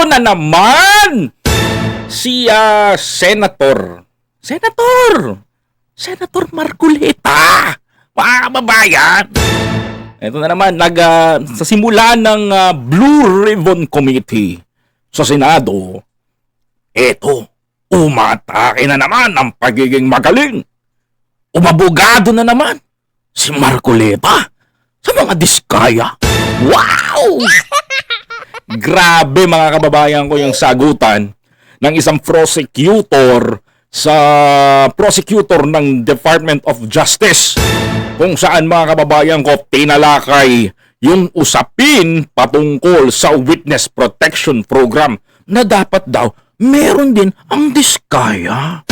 Ito na naman si Senator Marcoleta, mga kababayan. Ito na naman, sa simula ng Blue Ribbon Committee sa Senado, eto, umatake na naman ang pagiging magaling. Umabogado na naman si Marcoleta sa mga diskaya. Wow! Grabe mga kababayan ko yung sagutan ng isang prosecutor sa prosecutor ng Department of Justice, kung saan mga kababayan ko tinalakay yung usapin patungkol sa Witness Protection Program na dapat daw meron din ang diskaya.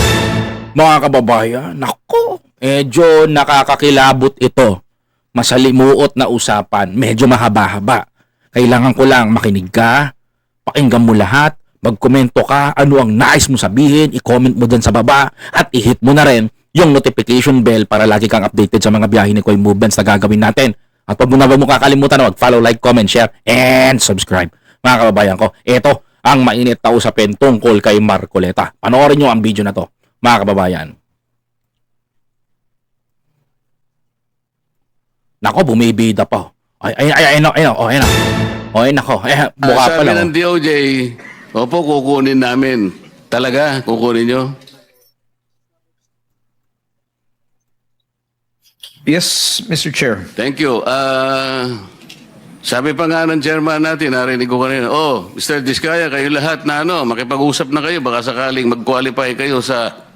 Mga kababayan, nako, medyo nakakakilabot ito. Masalimuot na usapan, medyo mahaba-haba. Kailangan ko lang makinig ka, pakinggan mo lahat, magkomento ka, ano ang nais mo sabihin, i-comment mo dyan sa baba, at i-hit mo na rin yung notification bell para lagi kang updated sa mga biyahe ni Koy Movements na gagawin natin. At huwag mo kakalimutan na mag-follow, like, comment, share, and subscribe. Mga kababayan ko, ito ang mainit na usapin tungkol kay Marcoleta. Panoorin nyo ang video na to, mga kababayan. Nako, bumibida pa. Ay, nako. Mukha pa Sabi lang. ng DOJ, opo, kukunin namin. Talaga, kukunin nyo? Yes, Mr. Chair. Thank you. Sabi pa nga ng chairman natin, narinig ko kanina, Mr. Diskaya, kayo lahat na makipag-usap na kayo, baka sakaling mag-qualify kayo sa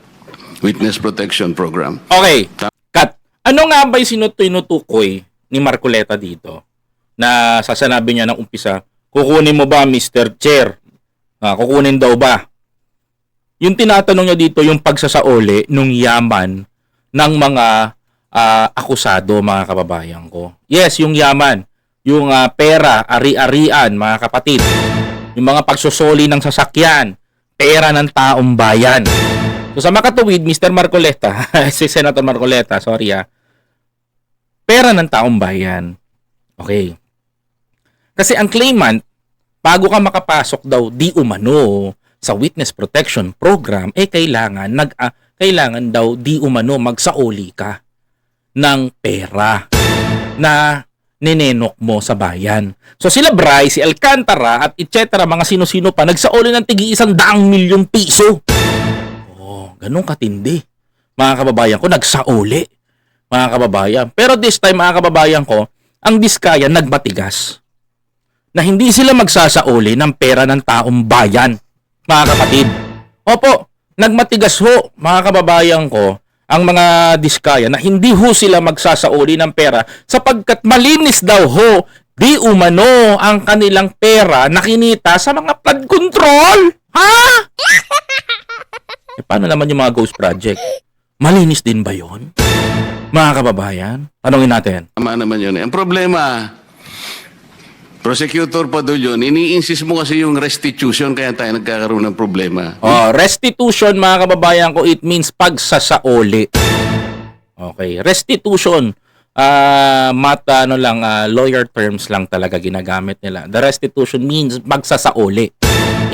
Witness Protection Program. Okay, cut. Ano nga ba yung tinutukoy ni Marcoleta dito na sasanabi niya ng umpisa, kukunin mo ba, Mr. Chair? Kukunin daw ba? Yung tinatanong niya dito, yung pagsasauli ng yaman ng mga akusado, mga kababayan ko. Yes, yung yaman, yung pera, ari-arian, mga kapatid. Yung mga pagsusoli ng sasakyan, pera ng taong bayan. So sa makatuwid, Mr. Marcoleta, si Senator Marcoleta, sorry pera ng taong bayan. Okay. Kasi ang claimant, bago ka makapasok daw di umano sa Witness Protection Program, kailangan daw di umano magsauli ka ng pera na ninenok mo sa bayan. So sila Bryce, si Alcantara at etc. mga sino-sino pa nagsauli ng tigi 100 milyong piso. Ganun katindi. Mga kababayan ko, nagsauli. Mga kababayan. Pero this time, mga kababayan ko, ang diskaya nagmatigas. Na hindi sila magsasauli ng pera ng taong bayan. Mga kapatid. Opo, nagmatigas ho, mga kababayan ko, ang mga diskaya na hindi ho sila magsasauli ng pera sapagkat malinis daw ho, di umano ang kanilang pera na kinita sa mga flood control. Ha? Paano naman yung mga ghost project? Malinis din ba yun? Mga kababayan, tanongin natin. Tama naman yun. Ang problema, Prosecutor Padulyon, ini-insist mo kasi yung restitution kaya tayo nagkakaroon ng problema. Restitution, mga kababayan ko, it means pagsasauli. Okay, restitution. Lawyer terms lang talaga ginagamit nila. The restitution means pagsasauli.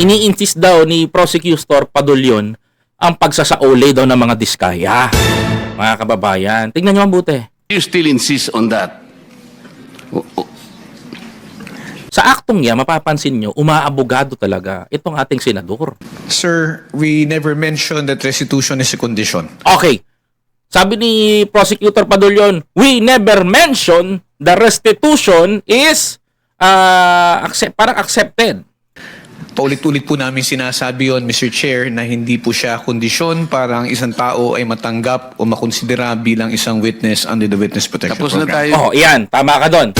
Ini-insist daw ni Prosecutor Padulyon ang pagsasauli daw ng mga diskaya. Mga kababayan, tingnan nyo mabuti. You still insist on that? Sa aktong yan, mapapansin nyo, umaabogado talaga itong ating senador. Sir, we never mentioned that restitution is a condition. Okay. Sabi ni Prosecutor Padulyon, we never mentioned the restitution is parang accepted. Paulit-ulit po namin sinasabi yon, Mr. Chair, na hindi po siya kondisyon para ang isang tao ay matanggap o makonsidera bilang isang witness under the Witness Protection Tapos na Program. tayo. Yan. Tama ka doon.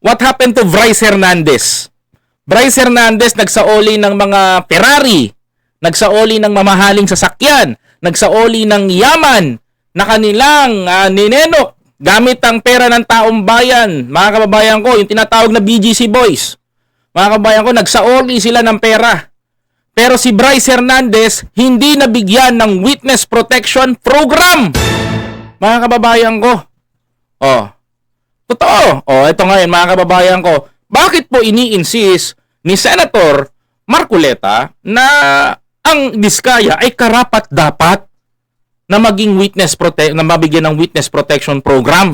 What happened to Bryce Hernandez? Bryce Hernandez nagsaoli ng mga Ferrari, nagsaoli ng mamahaling sasakyan, nagsaoli ng yaman na kanilang ninenok gamit ang pera ng taong bayan. Mga kababayan ko, yung tinatawag na BGC Boys. Mga kabayan ko, nagsaoli sila ng pera. Pero si Bryce Hernandez hindi nabigyan ng Witness Protection Program. Mga kababayan ko. Totoo. Ito ngayon mga kababayan ko. Bakit po ini-insist ni Senator Marcoleta na ang Diskaya ay karapat-dapat na maging na mabigyan ng witness protection program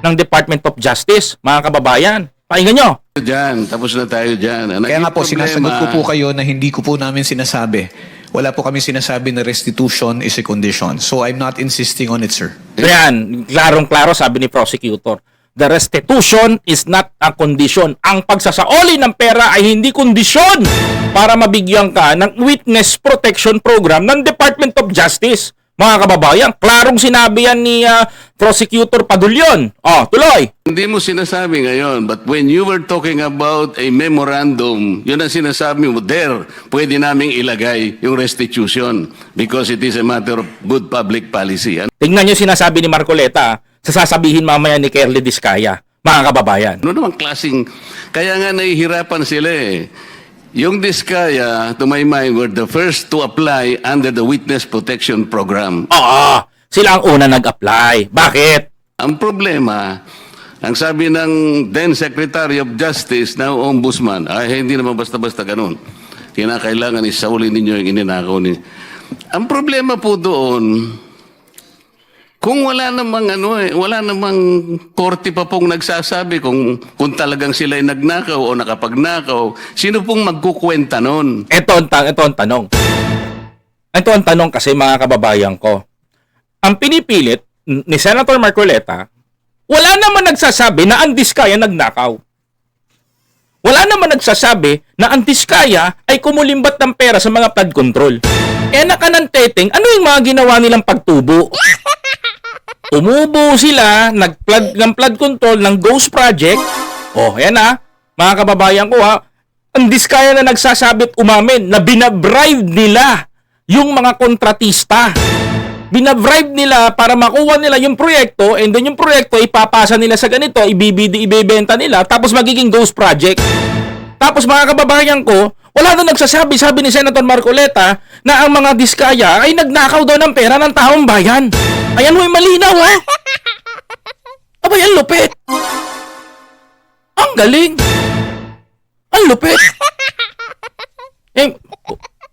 ng Department of Justice, mga kababayan. Pakinggan nyo. Diyan, tapos na tayo diyan. Kaya nga po, sinasagot ko po kayo na hindi ko po namin sinasabi. Wala po kami sinasabi na restitution is a condition. So I'm not insisting on it, sir. Yan, klarong-klaro sabi ni prosecutor. The restitution is not a condition. Ang pagsasaoli ng pera ay hindi kondisyon para mabigyan ka ng witness protection program ng Department of Justice. Mga kababayan, klarong sinabi yan ni Prosecutor Padulyon. Oh, tuloy. Hindi mo sinasabi ngayon, but when you were talking about a memorandum, yun ang sinasabi mo, there, pwede naming ilagay yung restitution because it is a matter of good public policy. Tingnan nyo sinasabi ni Marcoleta, sasabihin mamaya ni Kerly Diskaya, mga kababayan. Ano namang klaseng, kaya nga nahihirapan sila eh. Yung Diskaya, to my mind, were the first to apply under the Witness Protection Program. Oo, sila ang una nag-apply. Bakit? Ang problema, ang sabi ng then Secretary of Justice, now Ombudsman, ay hindi naman basta-basta ganun. Kinakailangan isauli ninyo yung ininakaw ni. Ang problema po doon, kung wala namang wala namang korte pa pong nagsasabi kung talagang sila ay nagnakaw o nakapagnakaw, sino pong magkukwenta nun? Ito ang tanong. Ito ang tanong kasi, mga kababayan ko. Ang pinipilit ni Senator Marcoleta, wala naman nagsasabi na ang Diskaya nagnakaw. Wala naman nagsasabi na ang Diskaya ay kumulimbat ng pera sa mga flood control. Eh nakananteteng, ano yung mga ginawa nilang pagtubo? Umubo sila, ng flood control ng Ghost Project. Oh, yan mga kababayan ko Ang Diskaya na nagsasabit umamin na binabribe nila yung mga kontratista. Binabribe nila para makuha nila yung proyekto, and then yung proyekto ipapasa nila sa ganito, ibibenta nila, tapos magiging Ghost Project. Tapos mga kababayan ko, wala na nagsasabi, sabi ni Senator Marcoleta, na ang mga Diskaya ay nagnakaw daw ng pera ng taong bayan. Ayan ho'y malinaw Abay, ang lupit. Ang galing. Ang lupit.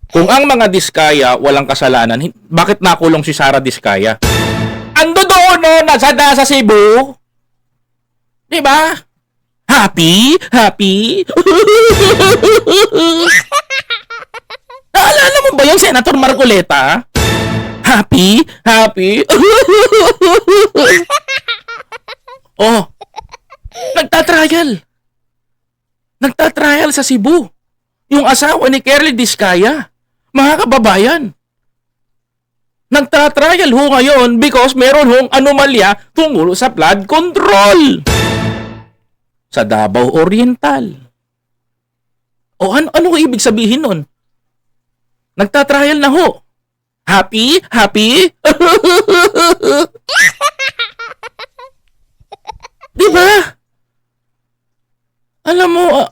Kung ang mga Diskaya walang kasalanan, bakit nakulong si Sara Diskaya? Ando doon nasa Cebu. Diba? Happy? Naalala mo ba yung Senator Marcoleta? Happy? Oh, nagtatrial sa Cebu. Yung asawa ni Kerly Diskaya. Mga kababayan. Nagtatrial ngayon because meron anomalya tungkol sa flood control. Sa Davao Oriental. O ano ibig sabihin nun? Nagtatrial na Happy? Diba? Alam mo,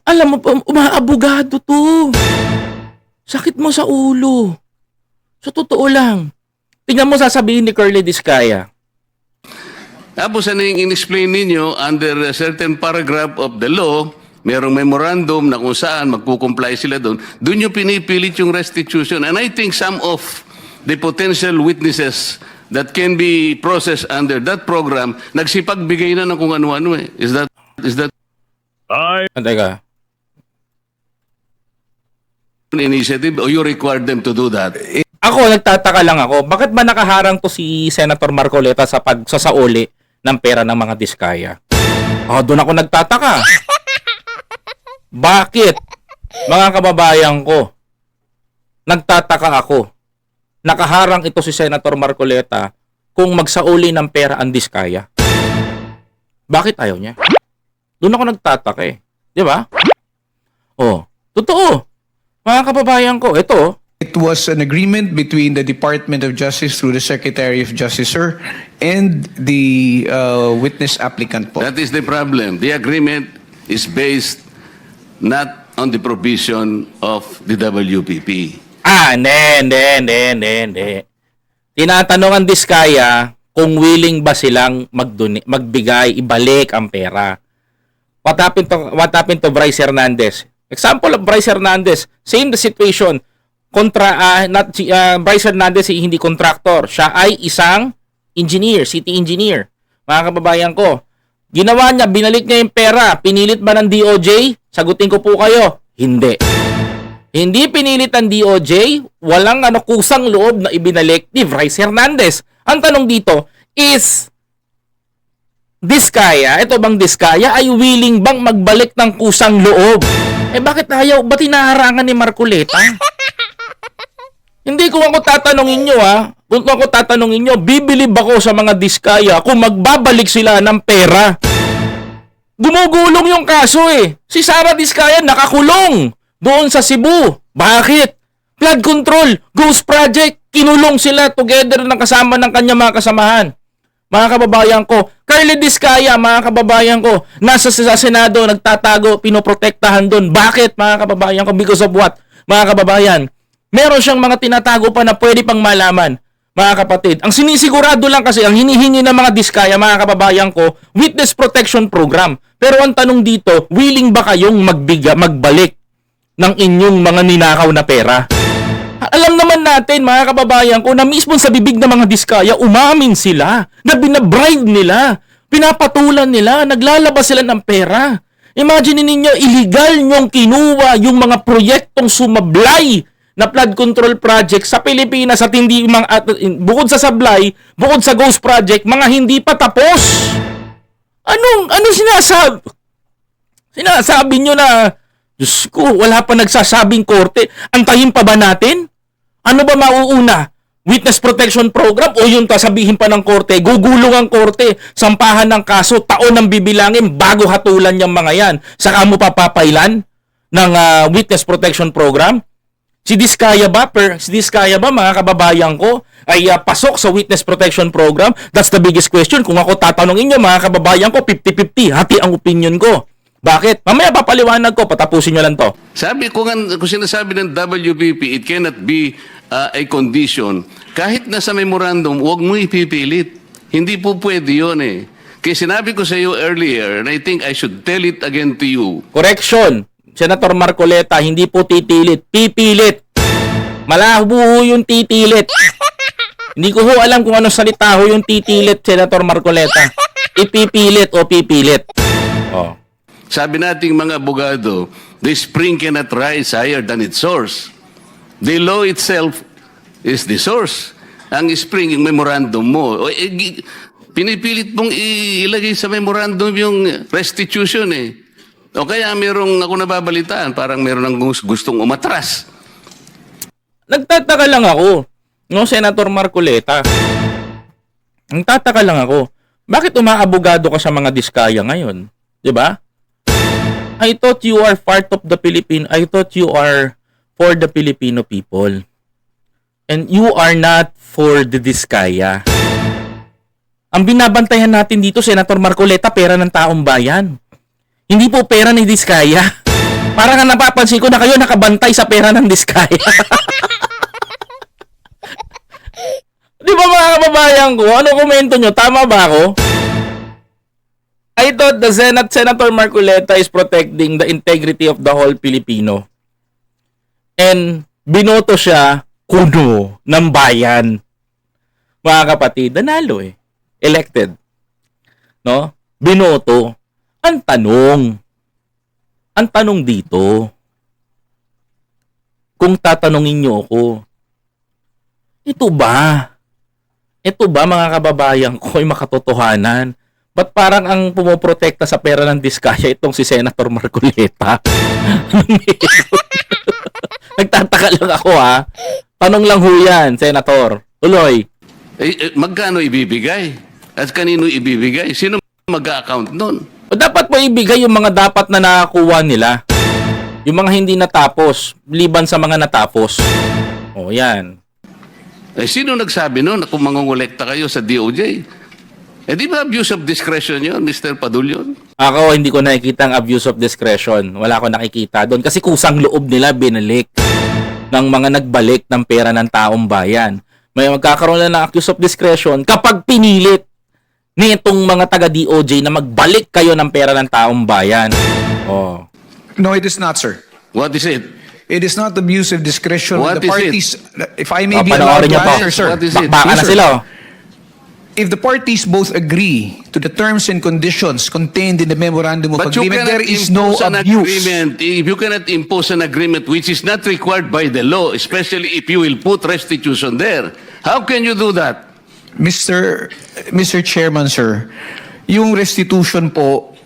umaabogado to. Sakit mo sa ulo. Sa totoo lang. Tingnan mo sasabihin ni Kerly Diskaya. Tapos ano yung in-explain ninyo, under a certain paragraph of the law, merong memorandum na kung saan magkukomply sila doon yung pinipilit yung restitution. And I think some of the potential witnesses that can be processed under that program, nagsipagbigay na ng kung ano-ano Is that Teka. initiative or you require them to do that? Ako, nagtataka lang ako. Bakit ba nakaharang to si Senator Marcoleta sa pagsasauli ng pera ng mga Diskaya? Doon ako nagtataka. Bakit? Mga kababayan ko, nagtataka ako. Nakaharang ito si Senator Marcoleta kung magsauli ng pera ang Diskaya. Bakit ayaw niya? Doon ako nagtataka Di ba? Totoo. Mga kababayan ko, ito. It was an agreement between the Department of Justice through the Secretary of Justice, sir, and the witness applicant po. That is the problem. The agreement is based not on the provision of the WPP. Hindi. Tinatanong ang Diskaya kung willing ba silang magbigay, ibalik ang pera. What happened to Bryce Hernandez? Example of Bryce Hernandez, same the situation. Bryce Hernandez ay hindi contractor. Siya ay isang engineer, city engineer. Mga kababayan ko, ginawa niya, binalik niya yung pera. Pinilit ba ng DOJ? Sagutin ko po kayo, hindi. Hindi pinilit ng DOJ, walang kusang loob na ibinalik ni Bryce Hernandez. Ang tanong dito is, Diskaya, ito bang Diskaya ay willing bang magbalik ng kusang loob? Bakit ayaw? Ba't hinaharangan ni Marcoleta? Hindi ko ako tatanungin nyo Kung ako tatanungin nyo, bibilib ako sa mga Diskaya kung magbabalik sila ng pera. Gumugulong yung kaso Si Sara Diskaya nakakulong doon sa Cebu. Bakit? Flood control, Ghost Project, kinulong sila together ng kasama ng kanyang mga kasamahan. Mga kababayan ko, Carly Diskaya, mga kababayan ko, nasa sa Senado, nagtatago, pinoprotektahan doon. Bakit, mga kababayan ko? Because of what? Mga kababayan, meron siyang mga tinatago pa na pwede pang malaman. Mga kapatid, ang sinisigurado lang kasi, ang hinihingi ng mga Diskaya, mga kababayan ko, witness protection program. Pero ang tanong dito, willing ba kayong magbalik ng inyong mga ninakaw na pera? Alam naman natin, mga kababayan ko, na mismo sa bibig ng mga Diskaya, umamin sila, na binabribe nila, pinapatulan nila, naglalabas sila ng pera. Imagine ninyo, illegal nyong kinuha yung mga proyektong sumablay na flood control project sa Pilipinas at hindi bukod sa sablay, bukod sa Ghost Project, mga hindi pa tapos. Anong sinasabi? Sinasabi nyo na, Diyos ko, wala pa nagsasabing korte. Antayin pa ba natin? Ano ba mauuna? Witness protection program o yung sabihin pa ng korte? Gugulong ang korte, sampahan ng kaso, taon ng bibilangin bago hatulan yung mga yan. Saka mo papapailan ng witness protection program? Si Diskaya ba, mga kababayan ko, ay pasok sa witness protection program? That's the biggest question. Kung ako tatanungin nyo, mga kababayan ko, 50-50, hati ang opinion ko. Bakit? Mamaya papaliwanag ko, patapusin nyo lang to. Sabi ko nga, kung sinasabi ng WBP, it cannot be a condition. Kahit nasa memorandum, huwag mo ipipilit. Hindi po pwede yun Kaya sinabi ko sa iyo earlier, and I think I should tell it again to you. Correction, Senator Marcoleta, hindi po titilit, pipilit. Malabo yung titilit. Hindi ko alam kung ano salita yung titilit, Senator Marcoleta. Ipipilit o pipilit. Oh. Sabi nating mga abogado, the spring cannot rise higher than its source. The law itself is the source. Ang spring, yung memorandum mo. Pinipilit mong ilagay sa memorandum yung restitution O kaya merong ako nababalitaan, parang meron ng gustong umatras. Nagtataka lang ako, Senator Marcoleta. Nagtataka lang ako, bakit umaabogado ka sa mga Diskaya ngayon? 'Di ba? I thought you are part of the Philippine. I thought you are for the Filipino people. And you are not for the Diskaya. Ang binabantayan natin dito, Senator Marcoleta, pera ng taong bayan. Hindi po pera ni Diskaya. Parang napapansin ko na kayo nakabantay sa pera ng Diskaya. Di ba mga kababayan ko? Ano komento nyo? Tama ba ako? I thought the Senator Marcoleta is protecting the integrity of the whole Filipino. And binoto siya kuno ng bayan. Mga kapatid, nanalo Elected. No? Binoto. Ang tanong dito, kung tatanungin nyo ako, ito ba mga kababayan ko ay makatotohanan? Ba't parang ang pumoprotekta sa pera ng Diskaya itong si Senator Marcoleta? Nagtataka lang ako Tanong lang ho yan, Senator. Tuloy. Magkano ibibigay? At kanino ibibigay? Sino mag-account nun? O dapat mo ibigay yung mga dapat na nakakuha nila. Yung mga hindi natapos, liban sa mga natapos. O yan. Sino nagsabi nun na kung mangungulekta kayo sa DOJ? Di ba abuse of discretion yun, Mr. Padulyon? Ako, hindi ko nakikita ang abuse of discretion. Wala ko nakikita doon. Kasi kusang loob nila binalik ng mga nagbalik ng pera ng taong bayan. May magkakaroon na ng abuse of discretion kapag pinilit nitong mga taga-DOJ na magbalik kayo ng pera ng taong bayan. Oh. No, it is not, sir. What is it? It is not abuse of discretion. What The is it? parties, if I may be Panoorin allowed to niyo po. answer, sir. What is it? Baka na Sir, sila, oh. if the parties both agree to the terms and conditions contained in the memorandum of But you agreement, cannot there is no impose an abuse. agreement. If you cannot impose an agreement which is not required by the law, especially if you will put restitution there, how can you do that? Mr. Chairman, sir, yung restitution po,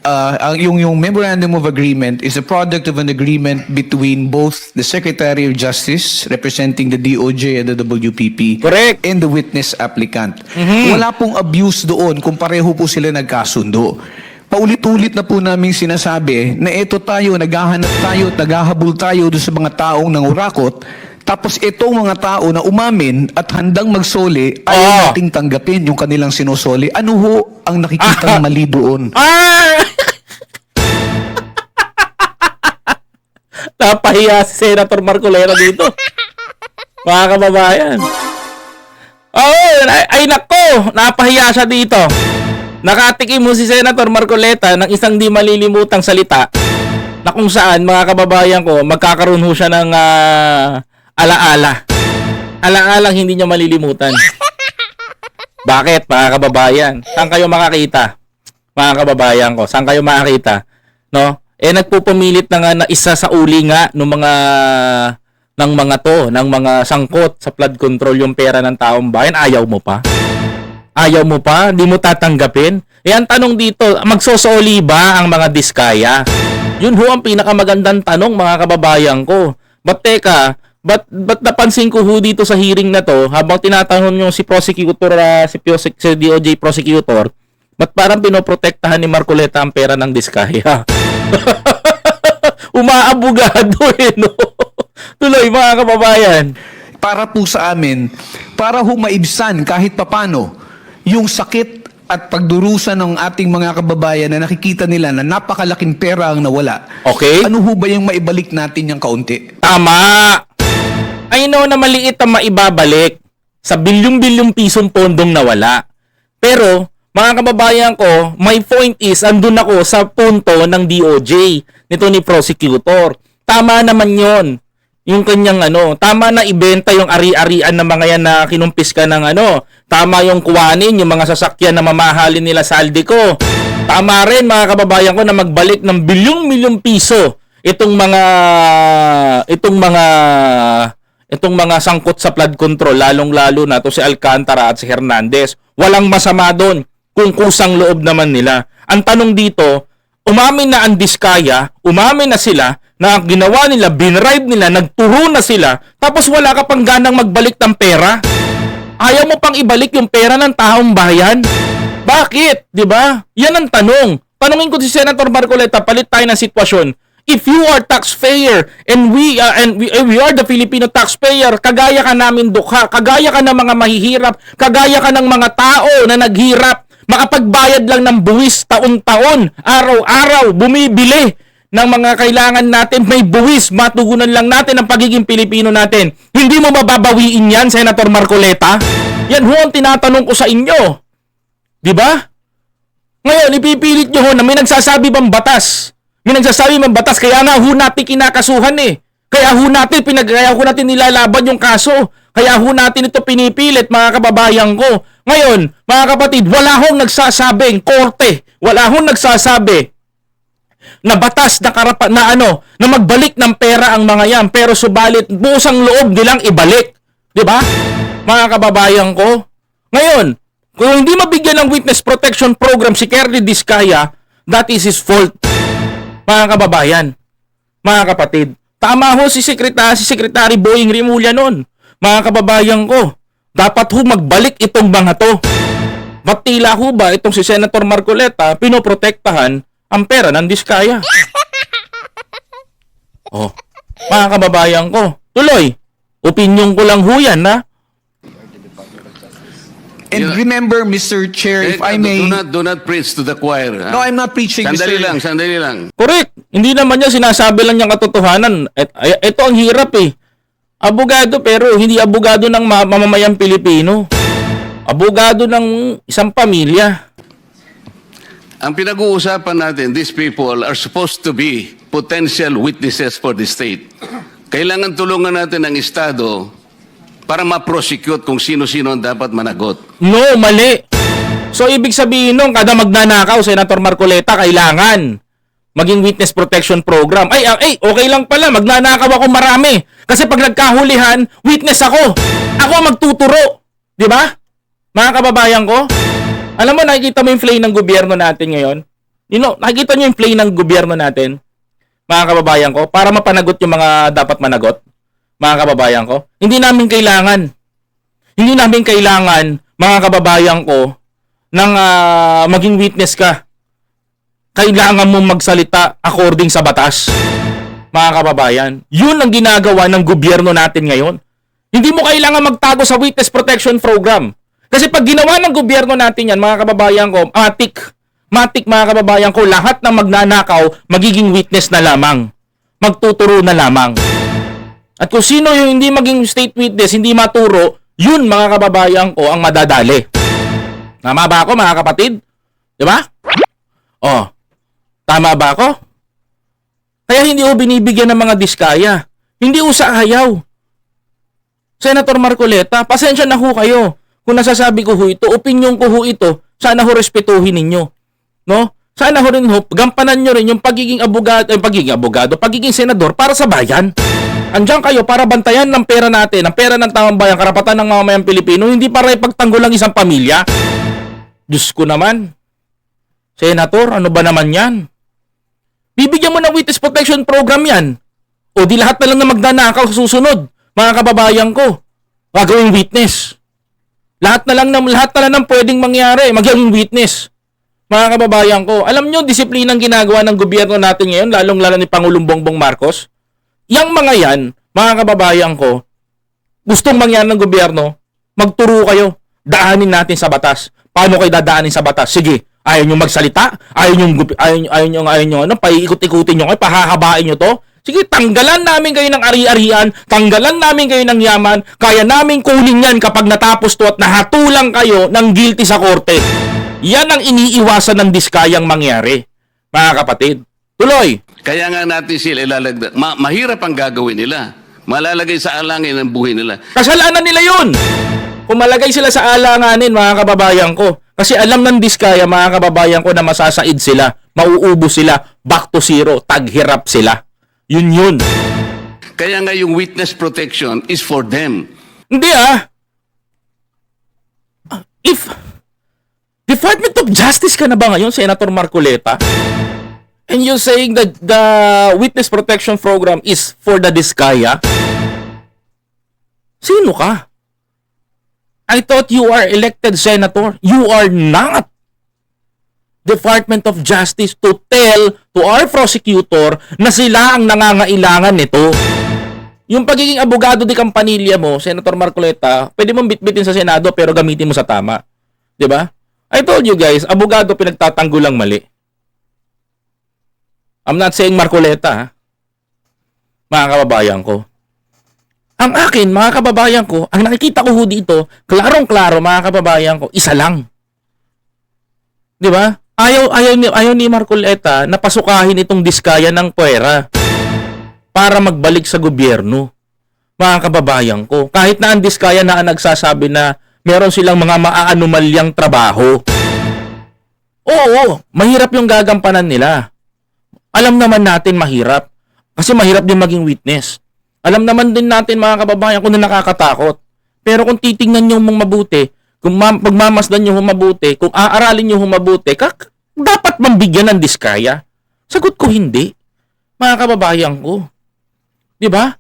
yung memorandum of agreement is a product of an agreement between both the Secretary of Justice representing the DOJ and the WPP Correct. and the witness applicant. Wala pong abuse doon kung pareho po sila nagkasundo. Paulit-ulit na po namin sinasabi na ito tayo, naghahanap tayo, naghahabol tayo doon sa mga taong nangurakot. Tapos itong mga tao na umamin at handang magsoli, ayaw nating tanggapin yung kanilang sinusoli. Ano ho ang nakikitang mali doon? Ah! Napahiya si Senator Marcoleta dito. Mga kababayan. Oo, ay nako, napahiya siya dito. Nakatikim mo si Senator Marcoleta ng isang di malilimutang salita na kung saan, mga kababayan ko, magkakaroon ho siya ng alaala. Alaalang hindi niya malilimutan. Bakit, mga kababayan? Saan kayo makakita? Mga kababayan ko, saan kayo makakita? No? Nagpupumilit na nga na isa sa uli nga ng mga sangkot sa flood control yung pera ng taong bayan. Ayaw mo pa? Ayaw mo pa? Hindi mo tatanggapin? Ang tanong dito, magsosoli ba ang mga diskaya? Yun ho ang pinakamagandang tanong, mga kababayan ko. Ba't napansin ko ho dito sa hearing na to, habang tinatanong yung si prosecutor, si DOJ prosecutor, ba't parang pinoprotektahan ni Marcoleta ang pera ng diskaya? Umaabogado no? Tuloy, mga kababayan. Para po sa amin, para ho maibsan kahit papano yung sakit at pagdurusa ng ating mga kababayan na nakikita nila na napakalaking pera ang nawala. Okay? Ano ho ba yung maibalik natin yung kaunti? Tama! I know na maliit ang maibabalik sa bilyong-bilyong pisong pondong nawala. Pero, mga kababayan ko, my point is, andun ako sa punto ng DOJ, nito ni prosecutor. Tama naman yon, yung kanyang tama na ibenta yung ari-arian ng mga yan na kinumpis ka ng tama yung kuwanin, yung mga sasakyan na mamahalin nila sa Aldico. Tama rin, mga kababayan ko, na magbalik ng bilyong-bilyong piso itong mga sangkot sa flood control, lalong-lalo na to si Alcantara at si Hernandez. Walang masama doon kung kusang loob naman nila. Ang tanong dito, umamin na ang diskaya, umamin na sila na ginawa nila, binribe nila, nagturo na sila, tapos wala ka pang ganang magbalik ng pera. Ayaw mo pang ibalik yung pera ng taong bayan? Bakit? 'Di ba? Yan ang tanong. Tanungin ko si Senator Marcoleta, palit tayo ng sitwasyon. If you are taxpayer and we are the Filipino taxpayer, kagaya ka namin dukha, kagaya ka ng mga mahihirap, kagaya ka ng mga tao na naghirap, makapagbayad lang ng buwis taon-taon, araw-araw, bumibili ng mga kailangan natin, may buwis, matugunan lang natin ang pagiging Pilipino natin. Hindi mo mababawiin yan, Senator Marcoleta? Yan ho ang tinatanong ko sa inyo. Di ba? Ngayon, ipipilit nyo ho na may nagsasabi bang batas? May nagsasabi bang batas? Kaya nga ho natin kinakasuhan eh. Kaya ho natin nilalaban yung kaso. Kaya ho natin ito pinipilit, mga kababayan ko. Ngayon, mga kapatid, wala hong nagsasabing korte, wala hong nagsasabi na batas na karapat na na magbalik ng pera ang mga yan, pero subalit buos ang loob nilang ibalik. 'Di ba? Mga kababayan ko. Ngayon, kung hindi mabigyan ng witness protection program si Kerry Diskaya, that is his fault. Mga kababayan, mga kapatid, tama ho si Secretary Boying Rimulya noon. Mga kababayan ko, dapat ho magbalik itong mga to. Ba't tila ho ba itong si Senator Marcoleta pinoprotektahan ang pera ng Diskaya? Oh, mga kababayan ko, tuloy, opinion ko lang ho yan, ha? And Yeah. remember, Mr. Chair, if I may... Do not preach to the choir. Ha? No, I'm not preaching, Sandali Mr. sandali lang. Correct. Hindi naman niya sinasabi lang niyang katotohanan. Ito ang hirap eh. Abogado pero hindi abogado ng mamamayang Pilipino. Abogado ng isang pamilya. ang pinag-uusapan natin, these people are supposed to be potential witnesses for the state. Kailangan tulungan natin ang Estado para ma-prosecute kung sino-sino ang dapat managot. No, mali. So, ibig sabihin nung kada magnanakaw, Senator Marcoleta, kailangan maging witness protection program. Ay, okay lang pala, magnanakaw ako marami. Kasi pag nagkahulihan, witness ako. Ako ang magtuturo. Di ba? Mga kababayan ko, alam mo, nakikita mo yung play ng gobyerno natin ngayon? Nakikita nyo yung play ng gobyerno natin? Mga kababayan ko, para mapanagot yung mga dapat managot? Mga kababayan ko, hindi namin kailangan, mga kababayan ko, nang maging witness ka. Kailangan mo magsalita according sa batas. Mga kababayan, yun ang ginagawa ng gobyerno natin ngayon. Hindi mo kailangan magtago sa witness protection program. Kasi pag ginawa ng gobyerno natin yan, mga kababayan ko, matik mga kababayan ko, lahat ng magnanakaw, magiging witness na lamang. Magtuturo na lamang. At kung sino yung hindi maging state witness, hindi maturo, yun mga kababayan ko ang madadali. Tama ba ako mga kapatid? Di ba? Oh, tama ba ako? Kaya hindi ko binibigyan ng mga diskaya. Hindi ko sa ayaw. Senator Marcoleta, pasensya na ho kayo. Kung nasasabi ko ho ito, opinyon ko ho ito, sana ho respetuhin ninyo. No? Sana ho rin ho, gampanan nyo rin yung pagiging pagiging senador para sa bayan. Andiyan kayo para bantayan ng pera natin, ng pera ng taong bayan, karapatan ng mamamayang Pilipino, hindi para ipagtanggol ang isang pamilya. Diyos ko naman. Senator, ano ba naman yan? Bibigyan mo ng witness protection program yan. O di lahat na lang na magnanakaw sa susunod. Mga kababayan ko, gagawing witness. Lahat na lang ng pwedeng mangyari, magiging witness. Mga kababayan ko, alam nyo, disiplinang ginagawa ng gobyerno natin ngayon, lalong-lalo ni Pangulong Bongbong Marcos. Yang mga yan, mga kababayan ko, gustong mangyari ng gobyerno, magturo kayo, daanin natin sa batas. Paano kayo dadaanin sa batas? Sige, ayaw nyo magsalita, ayaw nyo, paiikot-ikutin nyo kayo, pahahabain nyo to. Sige, tanggalan namin kayo ng ari-arian, tanggalan namin kayo ng yaman, kaya namin kunin yan kapag natapos to at nahatulang kayo ng guilty sa korte. Yan ang iniiwasan ng diskayang mangyari, mga kapatid. Tuloy. Kaya nga natin sila ilalagdag. Mahirap ang gagawin nila. Malalagay sa alangin ang buhay nila. Kasalanan nila yun. Kung malagay sila sa alanganin, mga kababayan ko. Kasi alam ng diskaya, mga kababayan ko, na masasaid sila, mauubos sila, back to zero, taghirap sila. Yun. Kaya nga yung witness protection is for them. Hindi If Department of Justice ka na ba ngayon, Senator Marcoleta? And you're saying that the witness protection program is for the diskaya? Sino ka? I thought you are elected senator. You are not. Department of Justice to tell to our prosecutor na sila ang nangangailangan nito. Yung pagiging abogado di kampanilya mo, Senator Marcoleta, pwede mong bitbitin sa Senado pero gamitin mo sa tama. 'Di ba? I told you guys, abogado pinagtatanggol lang mali. I'm not saying Marcoleta, mga kababayan ko. Ang akin, mga kababayan ko, ang nakikita ko ho dito, klarong-klaro, mga kababayan ko, isa lang. 'Di ba? Ayaw ni Marcoleta na pasukahin itong diskaya ng pwera para magbalik sa gobyerno. Mga kababayan ko, kahit na ang diskaya na ang nagsasabi na meron silang mga maaanumalyang trabaho. Oo, mahirap yung gagampanan nila. Alam naman natin mahirap. Kasi mahirap din maging witness. Alam naman din natin, mga kababayan, kung na nakakatakot. Pero kung titingnan nyo mong mabuti, kung magmamasdan nyo mabuti, kung aaralin nyo mabuti, dapat mambigyan ng diskaya. Sagot ko hindi. Mga kababayan ko. Diba?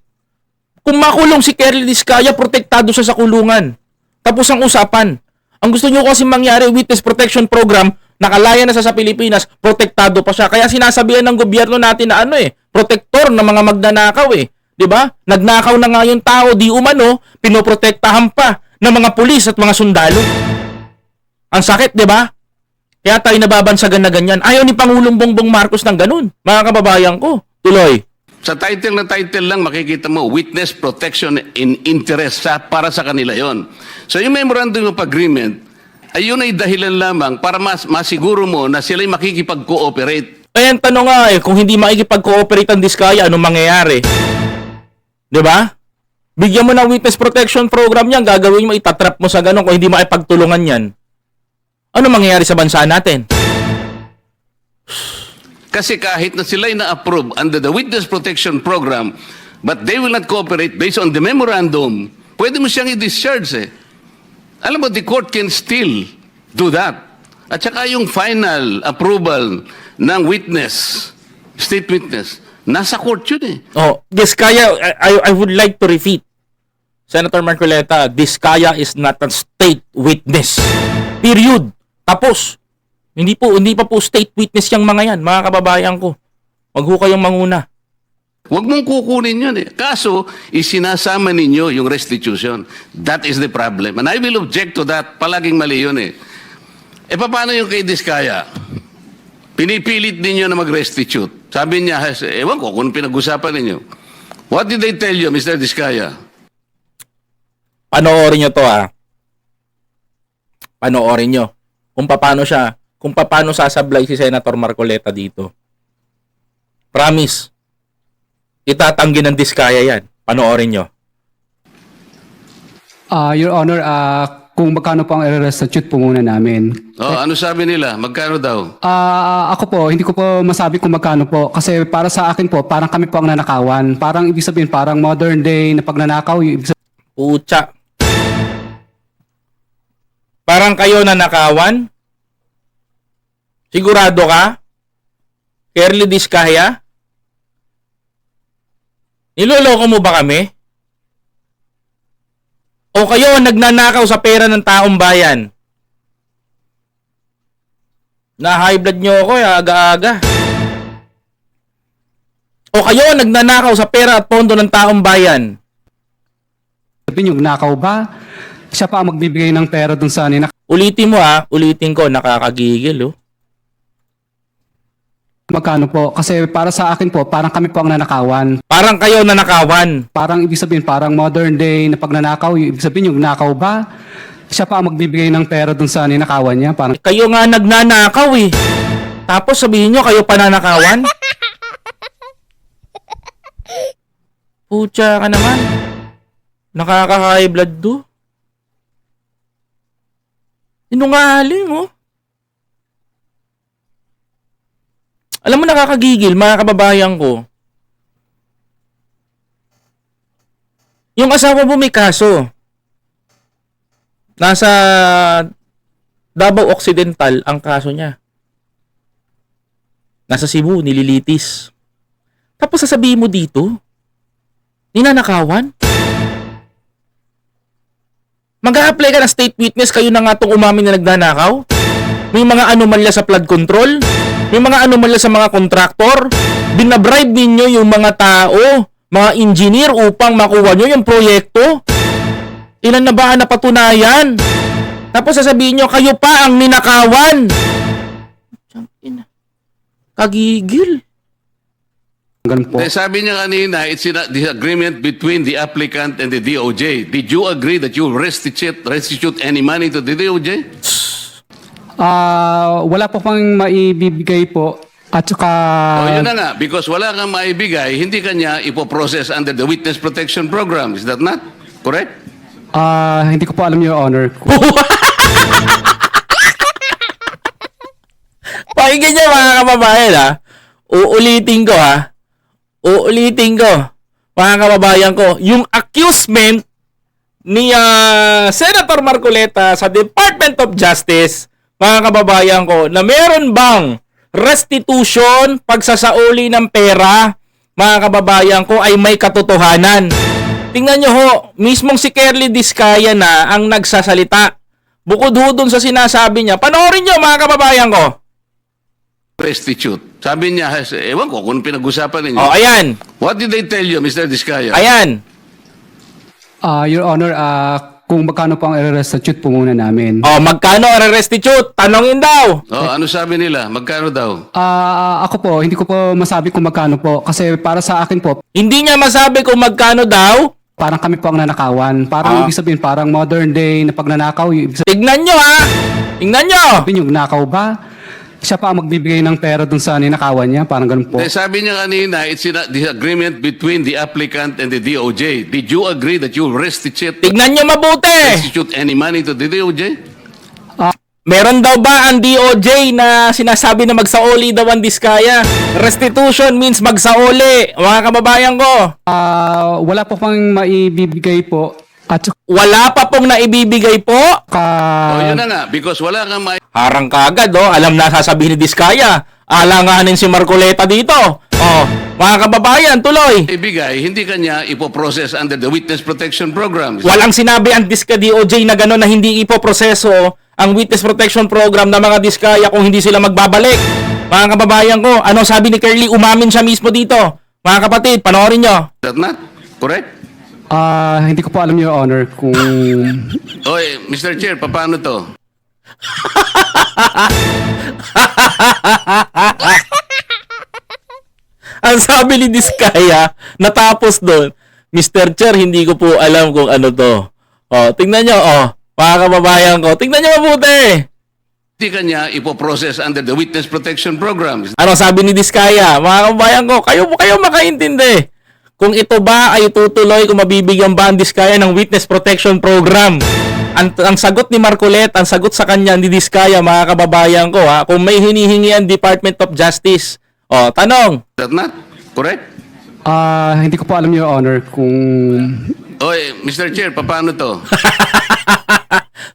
Kung makulong si Kerly Diskaya, protektado siya sa kulungan. Tapos ang usapan. Ang gusto nyo kasi mangyari, witness protection program, nakalaya na siya sa Pilipinas, protektado pa siya. Kaya sinasabihan ng gobyerno natin na protektor ng mga magnanakaw . Diba? Nagnakaw na nga yung tao, di umano, pinoprotektahan pa ng mga pulis at mga sundalo. Ang sakit, diba? Kaya tayo nababansagan na ganyan. Ayaw ni Pangulong Bongbong Marcos ng ganun. Mga kababayan ko, tuloy. Sa title lang, makikita mo, witness protection in interest para sa kanila yon. So yung memorandum of agreement, Ayun ay dahilan lamang para masiguro mo na sila'y makikipag-cooperate. Ayan, tanong nga kung hindi makikipag-cooperate ang Diskaya, anong mangyayari? 'Di ba? Bigyan mo ng witness protection program yan, gagawin mo, itatrap mo sa ganun kung hindi makipagtulungan yan. Ano mangyayari sa bansa natin? Kasi kahit na sila'y na-approve under the witness protection program, but they will not cooperate based on the memorandum, pwede mo siyang i-discharge eh. Alam mo, the court can still do that. At saka yung final approval ng witness, state witness, nasa court yun eh. Oh, Diskaya, I would like to repeat. Senator Marcoleta, Diskaya is not a state witness. Period. Tapos. Hindi pa po state witness yung mga yan, mga kababayan ko. Wag ho kayong manguna. Huwag mong kukunin yun eh. Kaso, isinasama ninyo yung restitution. That is the problem. And I will object to that. Palaging mali yun eh. E paano yung kay Diskaya? Pinipilit ninyo na mag-restitute. Sabi niya, ewan ko kung pinag-usapan ninyo. What did they tell you, Mr. Diskaya? Panoorin nyo to Panoorin nyo. Kung paano sasablay si Senator Marcoleta dito. Promise. Itatanggi ng Diskaya yan. Panoorin nyo. Your Honor, kung magkano po ang i-restitute po muna namin. Oh, ano sabi nila? Magkano daw? Ako po, hindi ko po masabi kung magkano po. Kasi para sa akin po, parang kami po ang nanakawan. Parang ibig sabihin, parang modern day na pagnanakaw. Pucha. Parang kayo na nakawan? Sigurado ka? Kerly Diskaya? Niloloko mo ba kami? O kayo ang nagnanakaw sa pera ng taong bayan? Na-high blood nyo ako, aga-aga. O kayo ang nagnanakaw sa pera at pondo ng taong bayan? Sabihin yung nakaw ba? Siya pa ang magbibigay ng pera dun sa nina. Ulitin mo ulitin ko, nakakagigil Magkano po? Kasi para sa akin po, parang kami po ang nanakawan. Parang kayo na nakawan. Parang ibig sabihin, parang modern day na pagnanakaw. Ibig sabihin yung nakaw ba? Siya pa ang magbibigay ng pera dun sa ninakawan niya. Parang Kayo nga nagnanakaw Tapos sabihin nyo, kayo pananakawan? Pucha ka naman. Nakaka-high blood do. Sinungaling Alam mo, nakakagigil, mga kababayan ko. Yung asawa mo may kaso. Nasa Davao Occidental ang kaso niya. Nasa Cebu, nililitis. Tapos sasabihin mo dito, ninanakawan? Mag-a-apply ka ng state witness, kayo na nga itong umamin na nagnanakaw? May mga anomalya sa flood control? May mga anomalya sa mga kontraktor? Binabribe ninyo yung mga tao, mga engineer upang makuha nyo yung proyekto? Ilan na ba ang napatunayan? Tapos sasabihin nyo, kayo pa ang ninakawan. Kagigil. ganun po. Sabi niya kanina, it's a disagreement between the applicant and the DOJ. Did you agree that you will restitute any money to the DOJ? Wala po pang maibibigay po. At saka... Yun na nga, because wala kang maibigay, hindi kanya ipoprocess under the Witness Protection Program. Is that not correct? hindi ko po alam, Your Honor. Pakinggan niyo mga kababayan Uulitin ko Uulitin ko mga kababayan ko. Yung accusement ni Senator Marcoleta sa Department of Justice, mga kababayan ko, na meron bang restitution, pagsasauli ng pera, mga kababayan ko, ay may katotohanan. Tingnan nyo mismong si Kerly Diskaya na ang nagsasalita. Bukod dun sa sinasabi niya, panoorin nyo mga kababayan ko. Restitute. Sabi niya, ewan ko kung pinag-usapan ninyo. Ayan. What did they tell you, Mr. Diskaya? Ayan. Your Honor, kung magkano po ang i-restitute po muna namin. Magkano ang restitute? Tanongin daw. Ano sabi nila? Magkano daw? Ako po, hindi ko po masabi kung magkano po. Kasi para sa akin po, Hindi niya masabi kung magkano daw. parang kami po ang nanakawan. Parang ibig sabihin, parang modern day na pagnanakaw. Ibig Tignan nyo ha! Tignan nyo! sabihin yung nakaw ba? Siya pa ang magbibigay ng pera dun sa ninakawan niya. Parang ganun po. Sabi niya kanina, it's in a disagreement between the applicant and the DOJ. Did you agree that you will restitute Tignan nyo mabuti! any money to the DOJ? Meron daw ba ang DOJ na sinasabi na magsaoli daw ang Diskaya? Restitution means magsaoli, mga kababayan ko. Wala po pang maibibigay po. At Wala pa pong naibibigay po. Yun na nga, because wala kang Harang kagad, oh. Alam na sasabihin ni Diskaya. Alanganin si Marcoleta dito. Oh, mga kababayan, tuloy. ibigay, hindi kanya ipoprocess under the Witness Protection Program. Walang sinabi ang DOJ na gano'n na hindi ipoproseso ang Witness Protection Program ng mga Diskaya kung hindi sila magbabalik. Mga kababayan ko, ano sabi ni Curly? Umamin siya mismo dito. Mga kapatid, panoorin nyo. Is that not correct? hindi ko po alam, Your Honor, kung... Oy, Mr. Chair, paano to? Ang sabi ni Diskaya, natapos doon, Mr. Chair, hindi ko po alam kung ano to. Oh, tingnan nyo, oh. Mga kababayan ko, tingnan nyo mabuti. Hindi kanya ipoprocess under the Witness Protection Program. Ano sabi ni Diskaya? Mga kababayan ko, kayo makaintindi. Kung ito ba ay tutuloy, kung mabibigyan ba ang Diskaya ng Witness Protection Program? Ang sagot ni Marcoleta, ang sagot sa kanya ni Diskaya, mga kababayan ko, ha, kung may hinihingi ang Department of Justice. O, tanong. Is that not correct? hindi ko po alam, Your Honor, kung... Oy, Mr. Chair, paano to?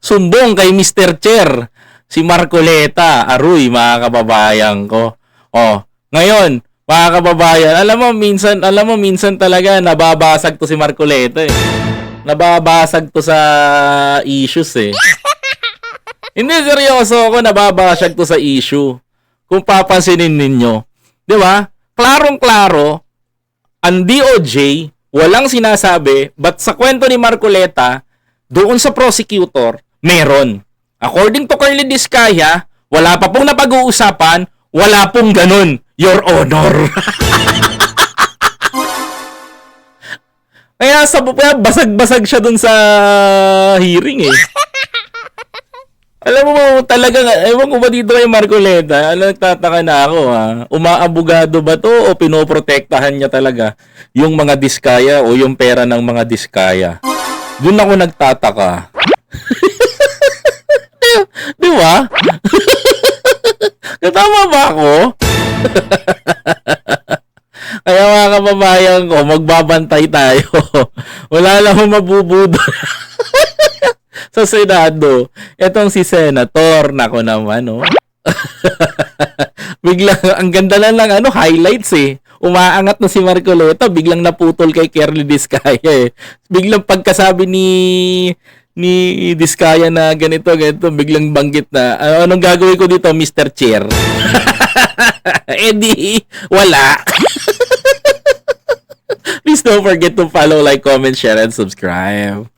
Sumbong kay Mr. Chair, si Marcoleta. Aruy, mga kababayan ko. O, ngayon, mga kababayan, alam mo minsan talaga nababasag to si Marcoleta eh. Nababasag to sa issues eh. Hindi, seryoso ako, nababasag to sa issue. Kung papansinin ninyo. Di ba? Klarong-klaro, ang DOJ, walang sinasabi, but sa kwento ni Marcoleta, doon sa prosecutor, meron. According to Curly Diskaya, wala pa pong napag-uusapan, wala pong ganun, Your Honor. Kaya basag-basag siya dun sa hearing eh. Alam mo talaga, ewan ko ba dito kay Marcoleta, nagtataka na ako ha. Umaabogado ba to o pinoprotektahan niya talaga yung mga Diskaya o yung pera ng mga Diskaya? Doon ako nagtataka. Di ba? Tama ba ako? Kaya mga kababayan ko, magbabantay tayo. Wala lang akong mabubudol sa Senado. Etong si Senator, nako naman, no? Biglang, ang ganda lang highlights eh. Umaangat na si Marcoleta, biglang naputol kay Curly Diskaya eh. Biglang pagkasabi ni Diskaya na ganito, biglang banggit na, anong gagawin ko dito, Mr. Chair? Di, wala. Please don't forget to follow, like, comment, share, and subscribe.